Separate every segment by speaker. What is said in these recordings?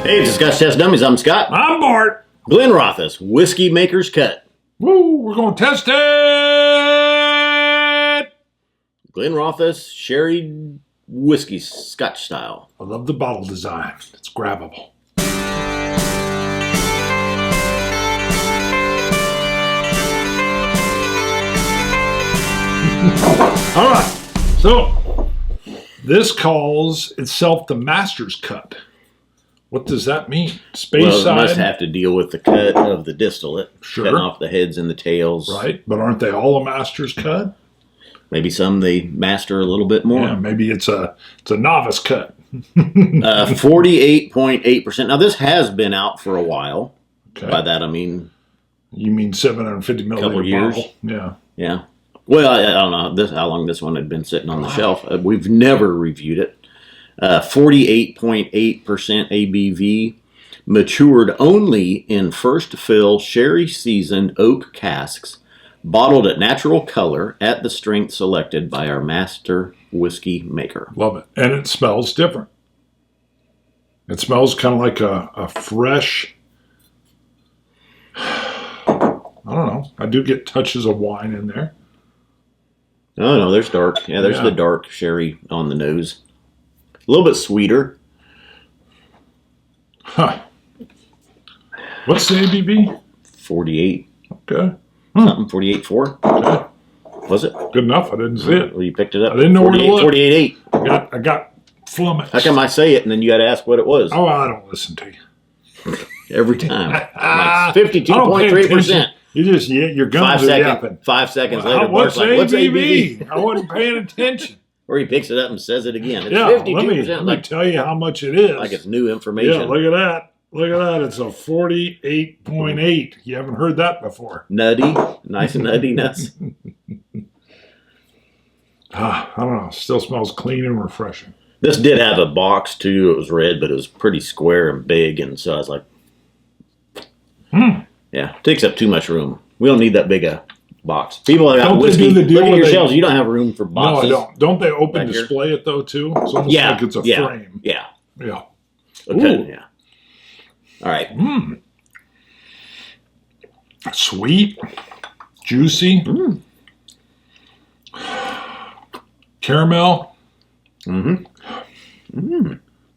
Speaker 1: Hey, it's the Scotch Test Dummies. I'm Scott.
Speaker 2: I'm Bart.
Speaker 1: Glenrothes, Whiskey Maker's Cut.
Speaker 2: Woo, we're going to test it.
Speaker 1: Glenrothes Sherry Whiskey Scotch style.
Speaker 2: I love the bottle design. It's grabbable. All right. So this calls itself the Master's Cut. What does that mean?
Speaker 1: Well, it
Speaker 2: side?
Speaker 1: must have to deal with the cut of the distillate.
Speaker 2: Sure.
Speaker 1: Cutting off the heads and the tails.
Speaker 2: Right, but aren't they all a Master's Cut?
Speaker 1: Maybe some they master a little bit more.
Speaker 2: Yeah, maybe it's a novice cut.
Speaker 1: 48.8%. Now, this has been out for a while.
Speaker 2: Okay.
Speaker 1: By that, I mean...
Speaker 2: You mean 750 milliliter
Speaker 1: couple years.
Speaker 2: bottle? Yeah.
Speaker 1: Yeah. Well, I don't know how long this one had been sitting on the shelf. We've never reviewed it. 48.8% ABV, matured only in first fill sherry seasoned oak casks, bottled at natural color at the strength selected by our master whiskey maker.
Speaker 2: Love it. And it smells different. It smells kind of like a fresh, I don't know. I do get touches of wine in there.
Speaker 1: Oh, no, there's dark. Yeah, there's the dark sherry on the nose. A little bit sweeter.
Speaker 2: Huh. What's the ABV?
Speaker 1: 48.
Speaker 2: Okay.
Speaker 1: Something, 48.4.
Speaker 2: Okay.
Speaker 1: Was it?
Speaker 2: Good enough. I didn't see it.
Speaker 1: Well, you picked it up.
Speaker 2: I didn't know where to look.
Speaker 1: 48.8.
Speaker 2: I got flummoxed.
Speaker 1: How come I say it and then you got to ask what it was?
Speaker 2: Oh, I don't listen to you.
Speaker 1: Every time. Like
Speaker 2: I don't pay
Speaker 1: 52.3%.
Speaker 2: attention. You're going to yapping.
Speaker 1: 5 seconds later,
Speaker 2: What's
Speaker 1: Bart's like, what's ABV?
Speaker 2: I wasn't paying attention.
Speaker 1: Or he picks it up and says it again. It's
Speaker 2: Yeah,
Speaker 1: 52%.
Speaker 2: let me tell you how much it is.
Speaker 1: Like it's new information.
Speaker 2: Yeah, look at that. Look at that. It's a 48.8. You haven't heard that before.
Speaker 1: Nutty. Nice nuttiness.
Speaker 2: I don't know. Still smells clean and refreshing.
Speaker 1: This did have a box too. It was red, but it was pretty square and big. And so I was like, yeah, it takes up too much room. We don't need that big a box. People that got whiskey, look at your shelves. You don't have room for boxes.
Speaker 2: No, I don't. Don't they open display it though too? It's almost like it's a frame.
Speaker 1: Yeah.
Speaker 2: Yeah.
Speaker 1: Okay. Yeah. All right.
Speaker 2: Sweet, juicy, caramel.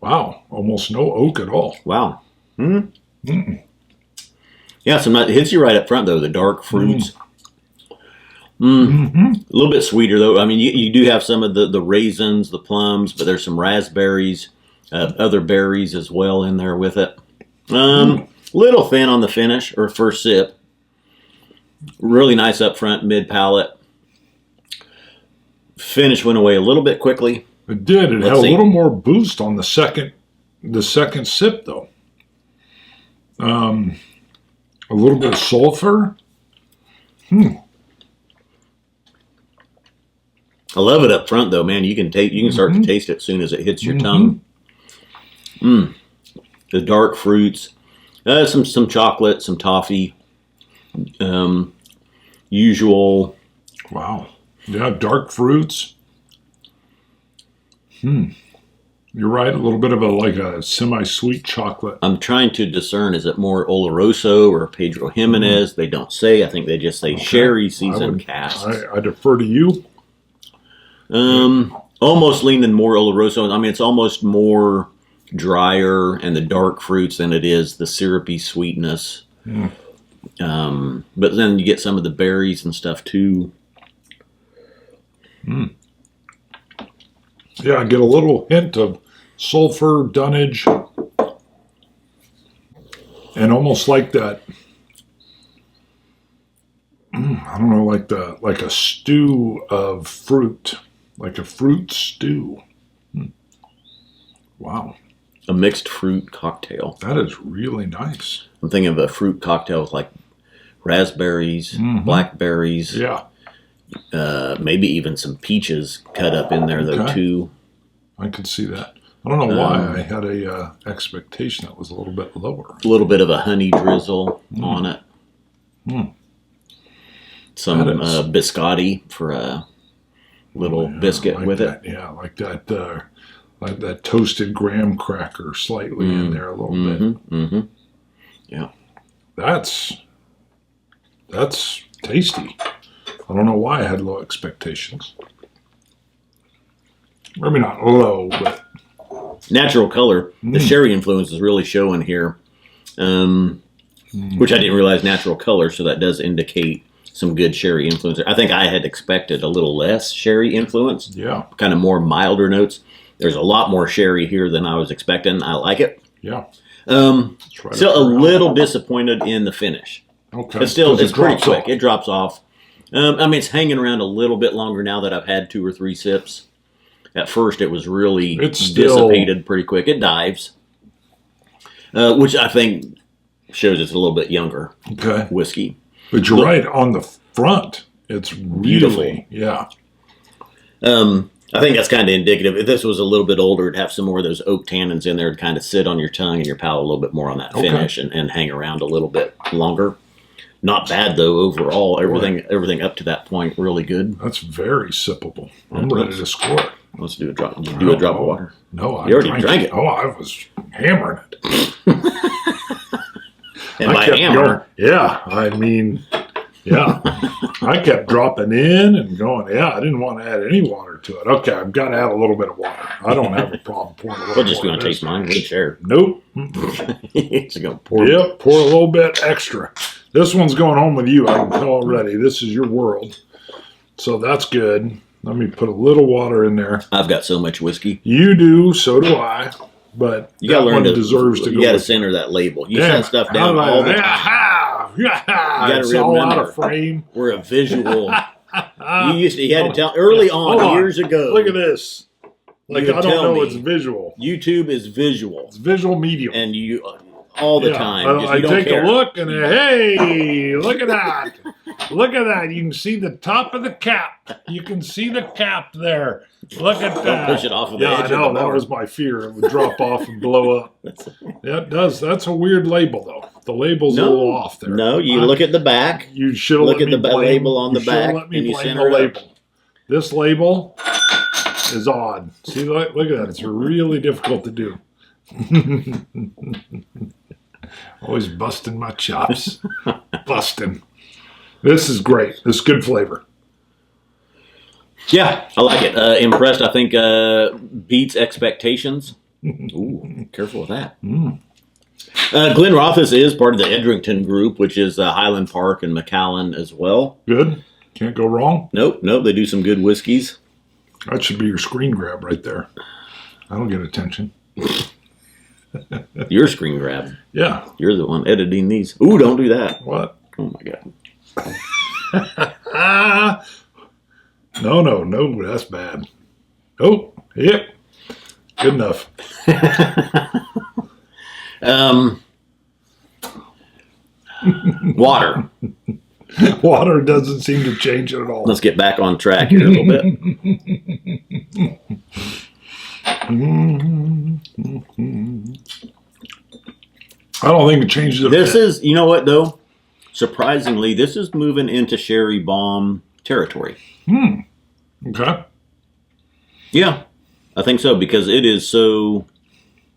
Speaker 2: Wow, almost no oak at all.
Speaker 1: Wow. Yeah, it hits you right up front though. The dark fruits. A little bit sweeter though. I mean, you do have some of the raisins, the plums, but there's some raspberries, other berries as well in there with it. Little thin on the finish or first sip. Really nice up front, mid palate. Finish went away a little bit quickly.
Speaker 2: It did. It had a little more boost on the second sip though. A little bit of sulfur.
Speaker 1: I love it up front though, man. You can start to taste it as soon as it hits your tongue. The dark fruits, some chocolate, some toffee, usual.
Speaker 2: Wow. Yeah, dark fruits. You're right. A little bit of a semi-sweet chocolate.
Speaker 1: I'm trying to discern, is it more Oloroso or Pedro Jimenez? They don't say. I think they just say sherry seasoned casks.
Speaker 2: I defer to you.
Speaker 1: Almost leaning more Oloroso. I mean, it's almost more drier and the dark fruits than it is the syrupy sweetness. But then you get some of the berries and stuff too.
Speaker 2: Yeah, I get a little hint of sulfur, dunnage, and almost like that. I don't know, like a stew of fruit, like a fruit stew. Wow,
Speaker 1: A mixed fruit cocktail.
Speaker 2: that is really nice.
Speaker 1: I'm thinking of a fruit cocktail with like raspberries, blackberries.
Speaker 2: Yeah,
Speaker 1: Maybe even some peaches cut up in there though too.
Speaker 2: I could see that. I don't know why I had a expectation that was a little bit lower.
Speaker 1: A little bit of a honey drizzle on it. Some biscotti for a little biscuit
Speaker 2: like
Speaker 1: with
Speaker 2: that,
Speaker 1: it.
Speaker 2: Yeah, like that Like that toasted graham cracker slightly in there a little bit.
Speaker 1: Mm-hmm. Yeah.
Speaker 2: That's tasty. I don't know why I had low expectations. Maybe not low, but
Speaker 1: Natural color. The sherry influence is really showing here, which I didn't realize natural color, so that does indicate some good sherry influence. I think I had expected a little less sherry influence.
Speaker 2: Yeah.
Speaker 1: Kind of more milder notes. There's a lot more sherry here than I was expecting. I like it.
Speaker 2: Yeah.
Speaker 1: Still a little disappointed in the finish.
Speaker 2: Okay.
Speaker 1: It's pretty quick.
Speaker 2: Off.
Speaker 1: It drops off. I mean, it's hanging around a little bit longer now that I've had 2 or 3 sips. At first, it was really dissipated pretty quick. It dives, which I think shows it's a little bit younger whiskey.
Speaker 2: But you're right, on the front, it's
Speaker 1: beautiful.
Speaker 2: Really, yeah.
Speaker 1: I think that's kind of indicative. If this was a little bit older, it'd have some more of those oak tannins in there to kind of sit on your tongue and your palate a little bit more on that finish and hang around a little bit longer. Not bad though overall. Everything up to that point really good.
Speaker 2: That's very sippable. I'm ready to score.
Speaker 1: Let's do a drop. Do a drop of water.
Speaker 2: No, I
Speaker 1: already drank it.
Speaker 2: Oh, I was hammering it.
Speaker 1: And by hammer,
Speaker 2: I mean, I kept dropping in and going. Yeah, I didn't want to add any water to it. Okay, I've got to add a little bit of water. I don't have a problem pouring a little.
Speaker 1: We're just going to taste mine. We share.
Speaker 2: Nope.
Speaker 1: It's going to pour.
Speaker 2: Yep, pour a little bit extra. This one's going home with you. I can tell already. This is your world, so that's good. Let me put a little water in there.
Speaker 1: I've got so much whiskey.
Speaker 2: You do, so do I. But
Speaker 1: you got to learn
Speaker 2: deserves to go.
Speaker 1: You got to center that label. You set stuff down all the time. You got to remember,
Speaker 2: frame.
Speaker 1: We're a visual. You had to tell early on years ago.
Speaker 2: Look at this. Like I don't know it's visual.
Speaker 1: YouTube is visual.
Speaker 2: It's visual medium,
Speaker 1: and you all the time.
Speaker 2: I take a look and hey, look at that. Look at that. You can see the top of the cap. You can see the cap there. Look at that.
Speaker 1: Push it off of the edge.
Speaker 2: I know. That was my fear. It would drop off and blow up. Yeah, it does. That's a weird label, though. The label's a little off there.
Speaker 1: No, you look at the back.
Speaker 2: You should look at the
Speaker 1: label on the back.
Speaker 2: Let me blame the label. This label is odd. See, look at that. It's really difficult to do. Always busting my chops. Busting. This is great. This is good flavor.
Speaker 1: Yeah, I like it. Impressed. I think beats expectations. Ooh, careful with that. Glenrothes is part of the Edrington group, which is Highland Park and Macallan as well.
Speaker 2: Good. Can't go wrong.
Speaker 1: Nope. They do some good whiskeys.
Speaker 2: That should be your screen grab right there. I don't get attention.
Speaker 1: Your screen grab.
Speaker 2: Yeah.
Speaker 1: You're the one editing these. Ooh, don't do that.
Speaker 2: What?
Speaker 1: Oh, my God.
Speaker 2: No, that's bad. Oh, yep. Good enough.
Speaker 1: Water.
Speaker 2: Water doesn't seem to change it at all.
Speaker 1: Let's get back on track here a little bit.
Speaker 2: I don't think it changes it.
Speaker 1: This is, you know what, though? Surprisingly, this is moving into sherry bomb territory.
Speaker 2: Okay.
Speaker 1: Yeah, I think so, because it is so...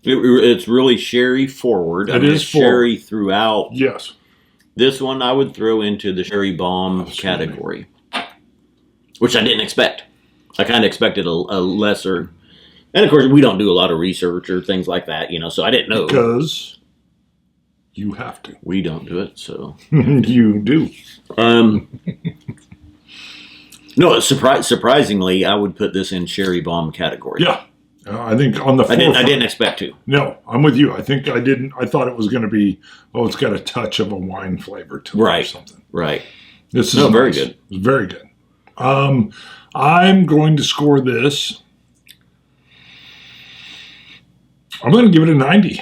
Speaker 1: It's really sherry forward.
Speaker 2: It is
Speaker 1: sherry throughout.
Speaker 2: Yes.
Speaker 1: This one I would throw into the sherry bomb category, which I didn't expect. I kind of expected a lesser... And, of course, we don't do a lot of research or things like that, so I didn't know.
Speaker 2: Because you have to.
Speaker 1: We don't do it, so...
Speaker 2: You do.
Speaker 1: No, surprisingly, I would put this in sherry bomb category.
Speaker 2: Yeah. I think on the forefront.
Speaker 1: I didn't expect to.
Speaker 2: No, I'm with you. I think I didn't. I thought it was going to be, it's got a touch of a wine flavor to it or something.
Speaker 1: Right.
Speaker 2: This is
Speaker 1: very good.
Speaker 2: It's very good. I'm going to score this. I'm going to give it a 90.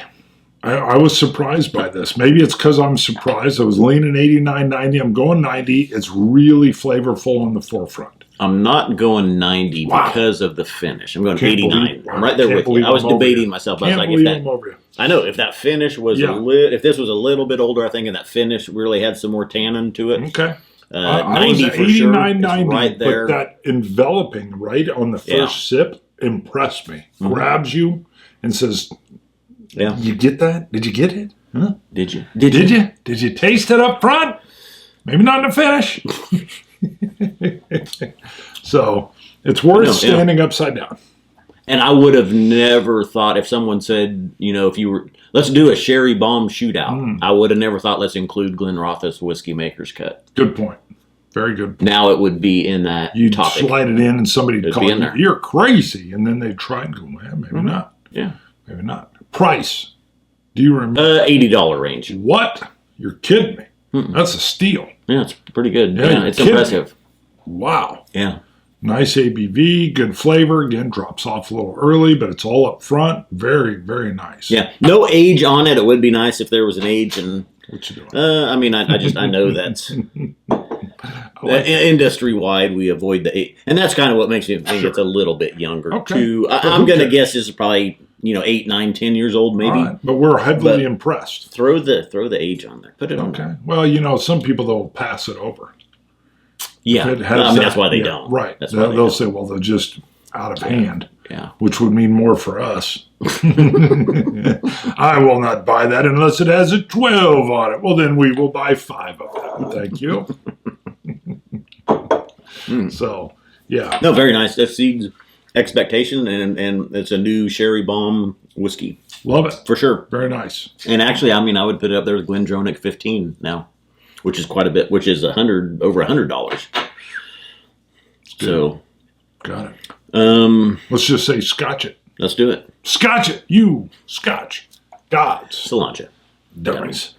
Speaker 2: I was surprised by this. Maybe it's because I'm surprised. I was leaning 89, 90. I'm going 90. It's really flavorful on the forefront.
Speaker 1: I'm not going 90 because of the finish. I'm going 89. I'm right there with you. I was debating myself. I was like, I know if that finish was if this was a little bit older, I think, and that finish really had some more tannin to it.
Speaker 2: Okay.
Speaker 1: 90 for sure.
Speaker 2: 90,
Speaker 1: right there.
Speaker 2: But that enveloping right on the first sip. impressed me. Grabs you and says,
Speaker 1: Yeah.
Speaker 2: "You get that? Did you get it? Huh?
Speaker 1: Did you?
Speaker 2: Did you? Did you taste it up front? Maybe not in the finish." So it's worth standing upside down.
Speaker 1: And I would have never thought if someone said, if you were, let's do a sherry bomb shootout. I would have never thought let's include Glenrothes Whiskey Maker's Cut.
Speaker 2: Good point. Very good point.
Speaker 1: Now it would be in that
Speaker 2: You'd
Speaker 1: topic.
Speaker 2: slide it in and somebody'd
Speaker 1: It'd
Speaker 2: call
Speaker 1: be in
Speaker 2: you,
Speaker 1: there.
Speaker 2: "You're crazy." And then they'd try and go, "Well, maybe not.
Speaker 1: Yeah.
Speaker 2: Maybe not." Price. Do you remember?
Speaker 1: $80 range.
Speaker 2: What? You're kidding me. That's a steal.
Speaker 1: Yeah, it's pretty good.
Speaker 2: Yeah,
Speaker 1: Yeah, it's
Speaker 2: kidding.
Speaker 1: impressive.
Speaker 2: Wow.
Speaker 1: Yeah.
Speaker 2: Nice ABV, good flavor. Again, drops off a little early, but it's all up front. Very, very nice.
Speaker 1: Yeah. No age on it. It would be nice if there was an age. And
Speaker 2: What you doing?
Speaker 1: I know that's industry wide. We avoid the age, and that's kind of what makes me think it's a little bit younger
Speaker 2: Okay.
Speaker 1: too. I'm going to guess this is probably 8, 9, 10 years old, maybe.
Speaker 2: All right, but we're heavily impressed.
Speaker 1: Throw the age on there. Put it on
Speaker 2: Okay.
Speaker 1: there.
Speaker 2: Well, some people they'll pass it over.
Speaker 1: Yeah.
Speaker 2: It has
Speaker 1: That's why they don't.
Speaker 2: Right.
Speaker 1: That's why
Speaker 2: They'll say, "Well, they're just out of hand."
Speaker 1: Yeah.
Speaker 2: Which would mean more for us. I will not buy that unless it has a 12 on it. Well, then we will buy 5 of them. Thank you. So, yeah.
Speaker 1: No, very nice. That exceeds expectation, and it's a new sherry bomb whiskey
Speaker 2: Love it.
Speaker 1: for sure.
Speaker 2: Very nice.
Speaker 1: And actually, I would put it up there with Glendronach 15 now, which is quite a bit, which is over $100. So,
Speaker 2: Got it. Let's just say Scotch It.
Speaker 1: let's do it.
Speaker 2: Scotch It. You Scotch gods.
Speaker 1: Cilantro.
Speaker 2: Dummies.